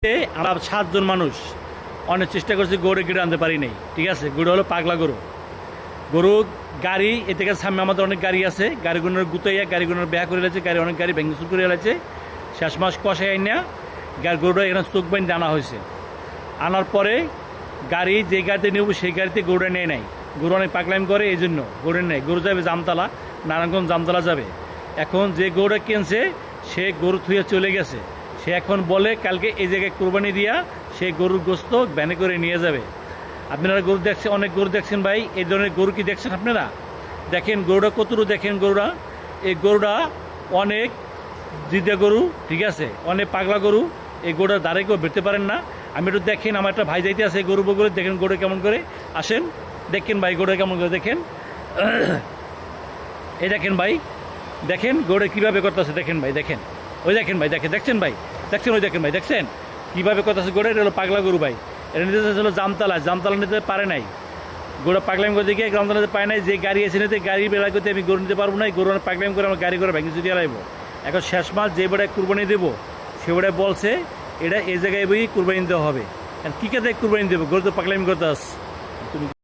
আমরা 7 জন মানুষ অনেক চেষ্টা করছি, গরু কেটে আনতে পারি নাই। ঠিক আছে, গরু হলো পাগলা গরু। গরু গাড়ি এ থেকে সামনে আমাদের অনেক গাড়ি আছে, গাড়িগুলোর গুতাইয়া গাড়িগুলোর ব্যাহ করে এলেছে, গাড়ি অনেক গাড়ি ভেঙে করে এলেছে। শেষ মাস কষাই আইনা গরুটা এখানে চোখ বাইন্দে আনা হয়েছে। আনার পরে গাড়ি যে গাড়িতে নেব সেই গাড়িতে গরুটা নেয় নাই। গরু অনেক পাগলামি করে, এই জন্য গরু নেয়। গরু যাবে জামতলা, নারায়ণগঞ্জ জামতলা যাবে। এখন যে গরুটা কিনছে সে গরু থুয়ে চলে গেছে। সে এখন বলে কালকে এই জায়গায় কোরবানি দিয়া সে গরুর গোস্ত ভ্যানে করে নিয়ে যাবে। আপনারা গরু দেখছেন, অনেক গরু দেখছেন ভাই। এই ধরনের গরু কি দেখছেন আপনারা? দেখেন গরুটা কতটুকু, দেখেন গরুটা। এই গরুটা অনেক জিদা গরু, ঠিক আছে, অনেক পাগলা গরু। এই গরুটার দ্বারে কেউ বেরতে পারেন না। আমি একটু দেখেন, আমার একটা ভাই যাইতে আছে গরু বগরে, দেখেন গরু কেমন করে। আসেন দেখেন ভাই গরুটা কেমন করে, দেখেন। এই দেখেন ভাই, দেখেন গরু কীভাবে করতেছে, দেখেন ভাই, দেখেন। ওই দেখেন ভাই, দেখছেন ভাই, দেখছেন, ওই দেখেন ভাই, দেখছেন কীভাবে করতেছে গরু। এটা হলো পাগলা গরু ভাই। এটা নিতে চাইছিল জামতলা নিতে পারে নাই। গরু পাগলাম করে দেখে জামতলা নিতে পারে নাই। যে গাড়ি এসে নিতে গাড়ি বেড়া করতে আমি গরু নিতে পারবো না। গরু পাগলাম করে আমার গাড়ি করে ভেঙে চুরিয়ে লাগবো। এখন শেষ মাস যে বেড়ায় কুরবানি দেবো সে বেড়ায় বলছে এটা এই জায়গায় বই কুরবানি দেওয়া হবে। কী কে কুরবানি দেবো? গরু তো পাগলামি করতে আস তুমি।